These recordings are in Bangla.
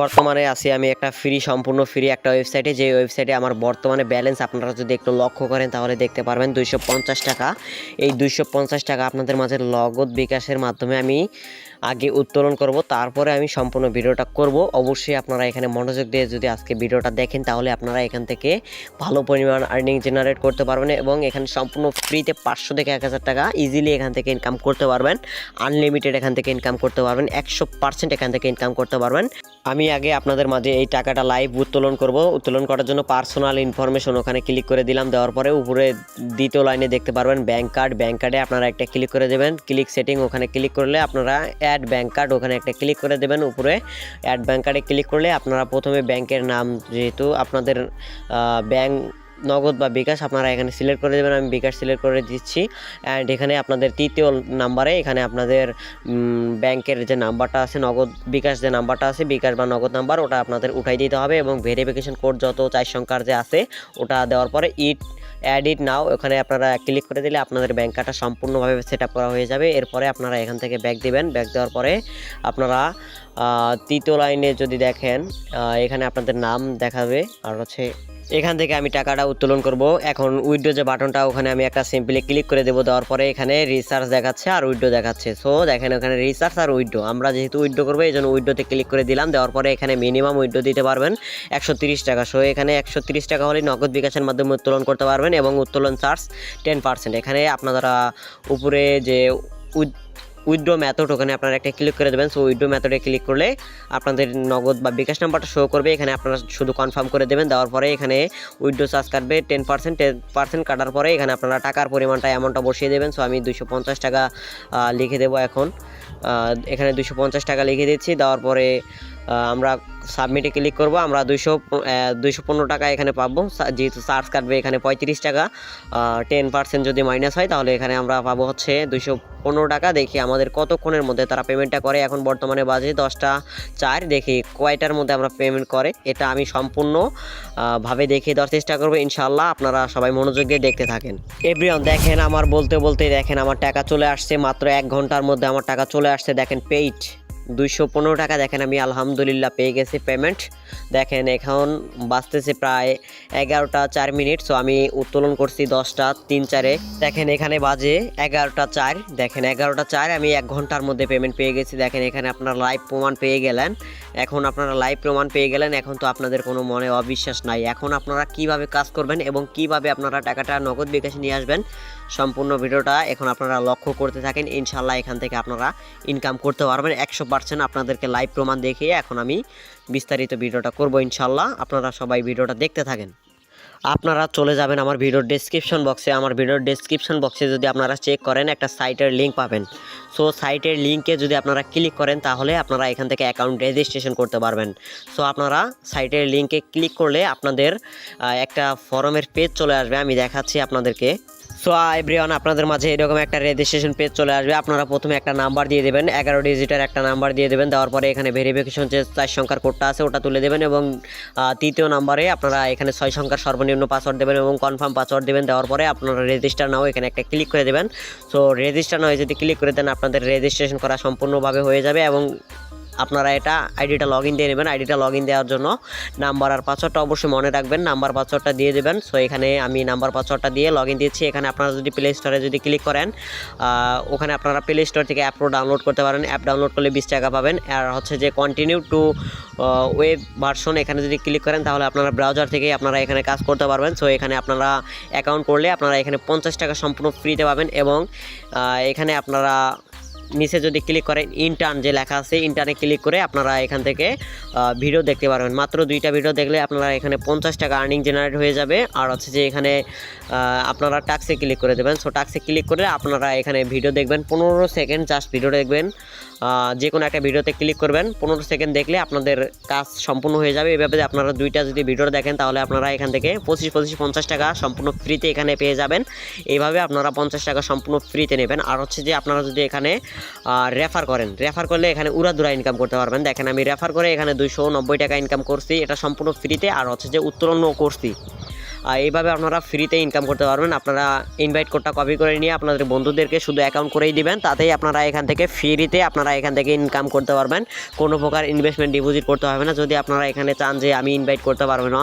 বর্তমানে আছি আমি একটা সম্পূর্ণ ফ্রি একটা ওয়েবসাইটে, যে ওয়েবসাইটে আমার বর্তমানে ব্যালেন্স আপনারা যদি একটু লক্ষ্য করেন তাহলে দেখতে পারবেন 250 টাকা। এই 250 টাকা আপনাদের মাঝে নগদ বিকাশের মাধ্যমে আমি আগে উত্তোলন করব, তারপরে আমি সম্পূর্ণ ভিডিওটা করব। অবশ্যই আপনারা এখানে মনোযোগ দিয়ে যদি আজকে ভিডিওটা দেখেন তাহলে আপনারা এখান থেকে ভালো পরিমাণ আর্নিং জেনারেট করতে পারবেন এবং এখানে সম্পূর্ণ ফ্রিতে 500 থেকে 1000 টাকা ইজিলি এখান থেকে ইনকাম করতে পারবেন। আনলিমিটেড এখান থেকে ইনকাম করতে পারবেন, 100% এখান থেকে ইনকাম করতে পারবেন। আমি আগে আপনাদের মাঝে এই টাকাটা লাইভ উত্তোলন করব। উত্তোলন করার জন্য পার্সোনাল ইনফরমেশন ওখানে ক্লিক করে দিলাম। দেওয়ার পরে উপরে দ্বিতীয় লাইনে দেখতে পারবেন ব্যাংক কার্ড। ব্যাংক কার্ডে আপনারা একটা ক্লিক করে দেবেন, ক্লিক সেটিং ওখানে ক্লিক করলে আপনারা অ্যাড ব্যাংক কার্ড ওখানে একটা ক্লিক করে দেবেন। উপরে অ্যাড ব্যাংক কার্ডে ক্লিক করলে আপনারা প্রথমে ব্যাংকের নাম, যেহেতু আপনাদের ব্যাংক নগদ বা বিকাশ আপনারা এখানে সিলেক্ট করে দেবেন। আমি বিকাশ সিলেক্ট করে দিচ্ছি। অ্যান্ড এখানে আপনাদের তৃতীয় নাম্বারে এখানে আপনাদের ব্যাংকের যে নাম্বারটা আছে, নগদ বিকাশ যে নাম্বারটা আছে, বিকাশ বা নগদ নাম্বার, ওটা আপনাদের উঠাই দিতে হবে এবং ভেরিফিকেশন কোড যত 4 সংখ্যার যে আছে ওটা দেওয়ার পরে অ্যাড ইট নাও ওখানে আপনারা ক্লিক করে দিলে আপনাদের ব্যাংক কার্ডটা সম্পূর্ণভাবে সেট আপ করা হয়ে যাবে। এরপরে আপনারা এখান থেকে ব্যাক দিবেন। ব্যাক দেওয়ার পরে আপনারা তৃতীয় লাইনে যদি দেখেন এখানে আপনাদের নাম দেখাবে আর হচ্ছে এখান থেকে আমি টাকাটা উত্তোলন করব। এখন উইথড্র যে বাটনটা ওখানে আমি একটা সিম্পলি ক্লিক করে দেবো। দেওয়ার পরে এখানে রিসার্চ দেখাচ্ছে আর উইথড্র দেখাচ্ছে। সো দেখেন ওখানে রিসার্চ আর উইথড্র, আমরা যেহেতু উইথড্র করবো এই জন্য উইথড্রতে ক্লিক করে দিলাম। দেওয়ার পরে এখানে মিনিমাম উইথড্র দিতে পারবেন 130 টাকা। সো এখানে 130 টাকা হলে নগদ বিকাশের মাধ্যমে উত্তোলন করতে পারবেন এবং উত্তোলন চার্জ 10%। এখানে আপনারা উপরে যে উইথড্র মেথড ওখানে আপনারা একটা ক্লিক করে দেবেন। সো উইথড্র মেথডে ক্লিক করলে আপনাদের নগদ বা বিকাশ নাম্বারটা শো করবে। এখানে আপনারা শুধু কনফার্ম করে দেবেন। দেওয়ার পরে এখানে উইথড্র চার্জ কাটবে 10% কাটার পরে এখানে আপনারা টাকার পরিমাণটা অ্যামাউন্টটা বসিয়ে দেবেন। সো আমি 250 টাকা লিখে দেবো। এখন এখানে 250 টাকা লিখে দিচ্ছি। দেওয়ার পরে আমরা সাবমিটে ক্লিক করব। আমরা 215 টাকা এখানে পাবো, যেহেতু চার্জ কাটবে এখানে 35 টাকা। 10% যদি মাইনাস হয় তাহলে এখানে আমরা পাবো হচ্ছে 215 টাকা। দেখি আমাদের কতক্ষণের মধ্যে তারা পেমেন্টটা করে। এখন বর্তমানে বাজে 10:04। দেখি কয়টার মধ্যে আমরা পেমেন্ট করে, এটা আমি সম্পূর্ণ ভাবে দেখিয়ে দেওয়ার চেষ্টা করবো ইনশাল্লাহ। আপনারা সবাই মনোযোগ দিয়ে দেখতে থাকেন। এভরিওয়ান দেখেন আমার বলতে দেখেন আমার টাকা চলে আসছে, মাত্র 1 ঘন্টার মধ্যে আমার টাকা চলে আসছে। দেখেন পেইড 215 টাকা দেখেন আমি আলহামদুলিল্লাহ পেয়ে গেছি পেমেন্ট। দেখেন এখন বাজতেছে প্রায় 11:04। সো আমি উত্তোলন করছি 10:03। দেখেন এখানে বাজে 11:04। দেখেন 11:04 আমি 1 ঘন্টার মধ্যে পেমেন্ট পেয়ে গেছি। দেখেন এখানে আপনারা লাইভ প্রমাণ পেয়ে গেলেন। এখন তো আপনাদের কোনো মনে অবিশ্বাস নাই। এখন আপনারা কিভাবে কাজ করবেন এবং কিভাবে আপনারা টাকাটা নগদ বিকাশে নিয়ে আসবেন সম্পূর্ণ ভিডিওটা এখন আপনারা লক্ষ্য করতে থাকেন। ইনশাল্লাহ এখান থেকে আপনারা ইনকাম করতে পারবেন 100%। আপনাদেরকে লাইভ প্রমাণ দেখিয়ে এখন আমি বিস্তারিত ভিডিওটা করব ইনশাল্লাহ। আপনারা সবাই ভিডিওটা দেখতে থাকেন। আপনারা চলে যাবেন আমার ভিডিওর ডেসক্রিপশন বক্সে। আমার ভিডিওর ডেসক্রিপশন বক্সে যদি আপনারা চেক করেন একটা সাইটের লিঙ্ক পাবেন। সো সাইটের লিঙ্কে যদি আপনারা ক্লিক করেন তাহলে আপনারা এখান থেকে অ্যাকাউন্ট রেজিস্ট্রেশন করতে পারবেন। সো আপনারা সাইটের লিঙ্কে ক্লিক করলে আপনাদের একটা ফর্মের পেজ চলে আসবে, আমি দেখাচ্ছি আপনাদেরকে। সো এভরিওয়ান আপনাদের মাঝে এরকম একটা রেজিস্ট্রেশন পেজ চলে আসবে। আপনারা প্রথমে একটা নাম্বার দিয়ে দেবেন, 11 ডিজিটের একটা নাম্বার দিয়ে দেবেন। দেওয়ার পরে এখানে ভেরিফিকেশন যে 4 সংখ্যার কোডটা আছে ওটা তুলে দেবেন এবং তৃতীয় নাম্বারে আপনারা এখানে 6 সংখ্যার সর্বনিম্ন পাসওয়ার্ড দেবেন এবং কনফার্ম পাসওয়ার্ড দেবেন। দেওয়ার পরে আপনারা রেজিস্টার নাও এখানে একটা ক্লিক করে দেবেন। সো রেজিস্টার নাও যদি ক্লিক করে দেন আপনাদের রেজিস্ট্রেশন করা সম্পূর্ণভাবে হয়ে যাবে এবং আপনারা এটা আইডিটা লগ ইন দিয়ে নেবেন। আইডিটা লগ ইন দেওয়ার জন্য নাম্বার আর পাসওয়ার্ডটা অবশ্যই মনে রাখবেন, নাম্বার পাসওয়ার্ডটা দিয়ে দেবেন। সো এখানে আমি নাম্বার পাসওয়ার্ডটা দিয়ে লগ ইন দিচ্ছি। এখানে আপনারা যদি প্লে স্টোরে যদি ক্লিক করেন ওখানে আপনারা প্লে স্টোর থেকে অ্যাপও ডাউনলোড করতে পারেন। অ্যাপ ডাউনলোড করলে 20 টাকা পাবেন। আর হচ্ছে যে কন্টিনিউ টু ওয়েব ভার্সন এখানে যদি ক্লিক করেন তাহলে আপনারা ব্রাউজার থেকেই আপনারা এখানে কাজ করতে পারবেন। সো এখানে আপনারা অ্যাকাউন্ট করলে আপনারা এখানে 50 টাকা সম্পূর্ণ ফ্রিতে পাবেন এবং এখানে আপনারা নিচে যদি ক্লিক করেন ইন্টার্ন যে লেখা আছে ইন্টার্নে ক্লিক করে আপনারা এখান থেকে ভিডিও দেখতে পারবেন। মাত্র 2টা ভিডিও দেখলে আপনারা এখানে 50 টাকা আর্নিং জেনারেট হয়ে যাবে। আর হচ্ছে যে এখানে আপনারা টাস্কে ক্লিক করে দেবেন। সো টাস্কে ক্লিক করে আপনারা এখানে ভিডিও দেখবেন 15 সেকেন্ড, জাস্ট ভিডিও দেখবেন। যে কোনো একটা ভিডিওতে ক্লিক করবেন, 15 সেকেন্ড দেখলে আপনাদের কাজ সম্পূর্ণ হয়ে যাবে। এভাবে আপনারা 2টা যদি ভিডিও দেখেন তাহলে আপনারা এখান থেকে 25-50 টাকা সম্পূর্ণ ফ্রিতে এখানে পেয়ে যাবেন। এইভাবে আপনারা 50 টাকা সম্পূর্ণ ফ্রিতে নেবেন। আর হচ্ছে যে আপনারা যদি এখানে রেফার করলে এখানে উড়াধুরা ইনকাম করতে পারবেন। দেখেন আমি রেফার করে এখানে 290 টাকা ইনকাম করছি, এটা সম্পূর্ণ ফ্রিতে। আর হচ্ছে যে উত্তোলনও করছি এইভাবে আপনারা ফ্রিতে ইনকাম করতে পারবেন। আপনারা ইনভাইট কোডটা কপি করে নিয়ে আপনাদের বন্ধুদেরকে শুধু অ্যাকাউন্ট করেই দিবেন, তাতেই আপনারা এখান থেকে ফ্রিতে আপনারা এখান থেকে ইনকাম করতে পারবেন। কোনো প্রকার ইনভেস্টমেন্ট ডিপোজিট করতে হবে না। যদি আপনারা এখানে চান যে আমি ইনভাইট করতে পারবো না,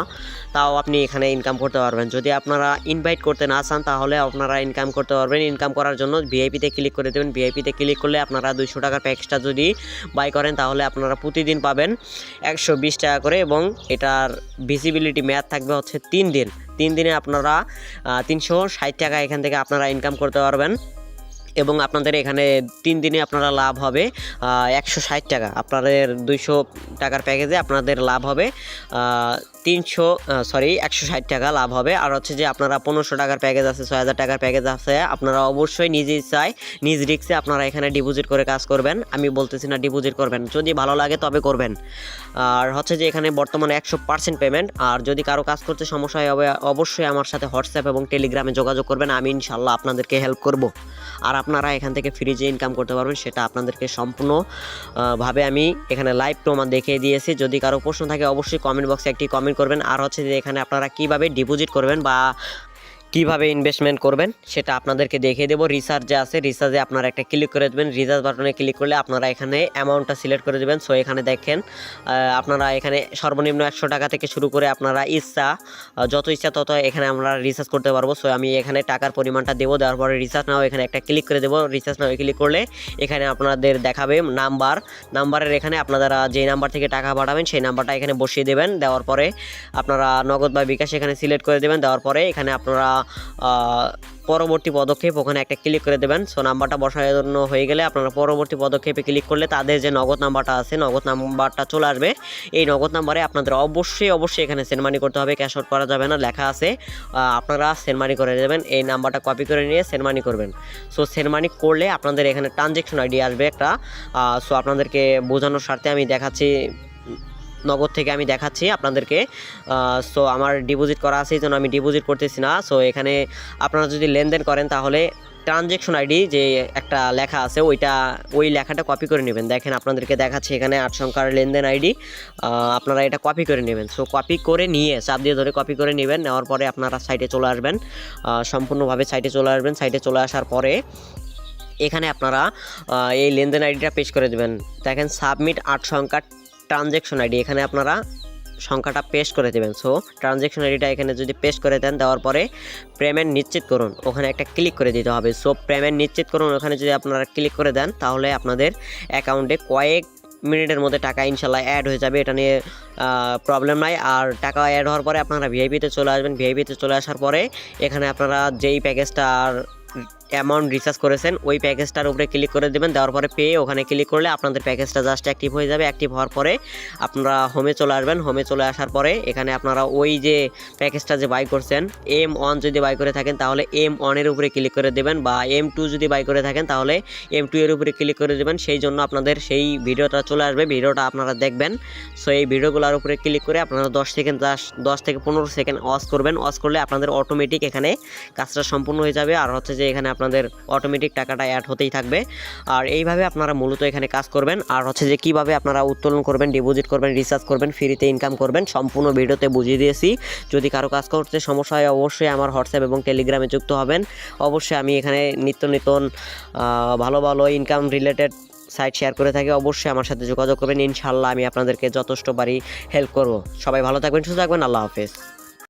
তাও আপনি এখানে ইনকাম করতে পারবেন। যদি আপনারা ইনভাইট করতে না চান তাহলে আপনারা ইনকাম করতে পারবেন। ইনকাম করার জন্য ভিআইপিতে ক্লিক করে দেবেন। ভিআইপিতে ক্লিক করলে আপনারা 200 টাকার প্যাকেজটা যদি বাই করেন তাহলে আপনারা প্রতিদিন পাবেন 120 টাকা করে, এবং এটার ভিজিবিলিটি মেয়াদ থাকবে হচ্ছে 3 দিন। 3 দিনে আপনারা 360 টাকা এখান থেকে আপনারা ইনকাম করতে পারবেন, এবং আপনাদের এখানে 3 দিনে আপনারা লাভ হবে 160 টাকা। আপনাদের 200 টাকার প্যাকেজে আপনাদের লাভ হবে 160 টাকা লাভ হবে। আর হচ্ছে যে আপনারা 1500 টাকার প্যাকেজ আছে, 6000 টাকার প্যাকেজ আছে, আপনারা অবশ্যই নিজেই নিজ রিস্কে আপনারা এখানে ডিপোজিট করে কাজ করবেন। আমি বলতেছি না ডিপোজিট করবেন, যদি ভালো লাগে তবে করবেন। আর হচ্ছে যে এখানে বর্তমানে 100% পেমেন্ট। আর যদি কারো কাজ করতে সমস্যা হয় অবশ্যই আমার সাথে হোয়াটসঅ্যাপ এবং টেলিগ্রামে যোগাযোগ করবেন, আমি ইনশাল্লাহ আপনাদেরকে হেল্প করব। আর আপনারা এখান থেকে ফ্রি যে ইনকাম করতে পারবেন সেটা আপনাদেরকে সম্পূর্ণ ভাবে আমি এখানে লাইভ প্রমাণ দেখিয়ে দিয়েছি। যদি কারো প্রশ্ন থাকে অবশ্যই কমেন্ট বক্সে একটি কমেন্ট করবেন। আর হচ্ছে যে এখানে আপনারা কিভাবে ডিপোজিট করবেন বা কিভাবে ইনভেস্টমেন্ট করবেন সেটা আপনাদেরকে দেখিয়ে দেবো। রিসার্চে আছে, রিসার্চে আপনারা একটা ক্লিক করে দেবেন। রিসার্চ বাটনে ক্লিক করলে আপনারা এখানে অ্যামাউন্টটা সিলেক্ট করে দেবেন। সো এখানে দেখেন আপনারা এখানে সর্বনিম্ন 100 টাকা থেকে শুরু করে আপনারা যত ইচ্ছা তত এখানে আমরা রিসার্চ করতে পারবো। সো আমি এখানে টাকার পরিমাণটা দেবো, দেওয়ার পরে রিসার্চ নাও এখানে একটা ক্লিক করে দেবো। রিসার্চ নাও ক্লিক করলে এখানে আপনাদের দেখাবে নাম্বারের এখানে আপনারা যেই নাম্বার থেকে টাকা পাঠাবেন সেই নাম্বারটা এখানে বসিয়ে দেবেন। দেওয়ার পরে আপনারা নগদ বা বিকাশ এখানে সিলেক্ট করে দেবেন। দেওয়ার পরে এখানে আপনারা পরবর্তী পদক্ষেপ ওখানে একটা ক্লিক করে দেবেন। সো নাম্বারটা বসানো হয়ে গেলে আপনারা পরবর্তী পদক্ষেপে ক্লিক করলে তাদের যে নগদ নাম্বারটা আছে নগদ নাম্বারটা চলে আসবে। এই নগদ নাম্বারে আপনাদের অবশ্যই এখানে সেন্ড মানি করতে হবে, ক্যাশ আউট করা যাবে না, লেখা আছে। আপনারা সেন্ড মানি করে দেবেন। এই নাম্বারটা কপি করে নিয়ে সেন্ড মানি করবেন। সো সেন্ড মানি করলে আপনাদের এখানে ট্রানজ্যাকশন আইডি আসবে একটা। সো আপনাদেরকে বোঝানোর স্বার্থে আমি দেখাচ্ছি, নগদ থেকে আমি দেখাচ্ছি আপনাদেরকে। সো আমার ডিপোজিট করা আছে এই জন্য আমি ডিপোজিট করতেছি না। সো এখানে আপনারা যদি লেনদেন করেন তাহলে ট্রানজ্যাকশন আইডি যে একটা লেখা আছে ওই লেখাটা কপি করে নেবেন। দেখেন আপনাদেরকে দেখাচ্ছি এখানে 8 সংখ্যার লেনদেন আইডি, আপনারা এটা কপি করে নেবেন। সো কপি করে নিয়ে চাপ দিয়ে ধরে কপি করে নেবেন। নেওয়ার পরে আপনারা সাইটে চলে আসবেন, সম্পূর্ণভাবে সাইটে চলে আসবেন। সাইটে চলে আসার পরে এখানে আপনারা এই লেনদেন আইডিটা পেশ করে দেবেন। দেখেন সাবমিট 8 সংখ্যার ট্রানজ্যাকশন আইডি, এখানে আপনারা সংখ্যাটা পেস্ট করে দেবেন। সো ট্রানজ্যাকশন আইডিটা এখানে যদি পেস্ট করে দেন, দেওয়ার পরে পেমেন্ট নিশ্চিত করুন ওখানে একটা ক্লিক করে দিতে হবে। সো পেমেন্ট নিশ্চিত করুন ওখানে যদি আপনারা ক্লিক করে দেন তাহলে আপনাদের অ্যাকাউন্টে কয়েক মিনিটের মধ্যে টাকা ইনশাল্লাহ অ্যাড হয়ে যাবে, এটা নিয়ে প্রবলেম নাই। আর টাকা অ্যাড হওয়ার পরে আপনারা ভিআইপিতে চলে আসবেন। ভিআইপিতে চলে আসার পরে এখানে আপনারা যেই প্যাকেজটার অ্যামাউন্ট রিচার্জ করেছেন ওই প্যাকেজটার উপরে ক্লিক করে দেবেন। দেওয়ার পরে পে ওখানে ক্লিক করলে আপনাদের প্যাকেজটা জাস্ট অ্যাক্টিভ হয়ে যাবে। অ্যাক্টিভ হওয়ার পরে আপনারা হোমে চলে আসবেন। হোমে চলে আসার পরে এখানে আপনারা ওই যে প্যাকেজটা যে বাই করছেন M1 যদি বাই করে থাকেন তাহলে M1 এর উপরে ক্লিক করে দেবেন, বা M2 যদি বাই করে থাকেন তাহলে M2 এর উপরে ক্লিক করে দেবেন। সেই জন্য আপনাদের সেই ভিডিওটা চলে আসবে, ভিডিওটা আপনারা দেখবেন। সো এই ভিডিওগুলোর উপরে ক্লিক করে আপনারা 10 থেকে 15 সেকেন্ড ওয়াচ করবেন। ওয়াচ করলে আপনাদের অটোমেটিক এখানে কাজটা সম্পূর্ণ হয়ে যাবে। আর হচ্ছে যে এখানে আপনাদের অটোমেটিক টাকাটা অ্যাড হতেই থাকবে। আর এইভাবে আপনারা মূলত এখানে কাজ করবেন। আর হচ্ছে যে কিভাবে আপনারা উত্তোলন করবেন, ডিপোজিট করবেন, রিচার্জ করবেন, ফ্রিতে ইনকাম করবেন সম্পূর্ণ ভিডিওতে বুঝিয়ে দিয়েছি। যদি কারো কাজ করতে সমস্যা হয় অবশ্যই আমার হোয়াটসঅ্যাপ এবং টেলিগ্রামে যুক্ত হবেন। অবশ্যই আমি এখানে নিত্য ভালো ইনকাম রিলেটেড সাইট শেয়ার করে থাকি। অবশ্যই আমার সাথে যোগাযোগ করবেন, ইনশাল্লাহ আমি আপনাদেরকে যথেষ্ট পারি হেল্প করব। সবাই ভালো থাকবেন, সুস্থ থাকবেন, আল্লাহ হাফেজ।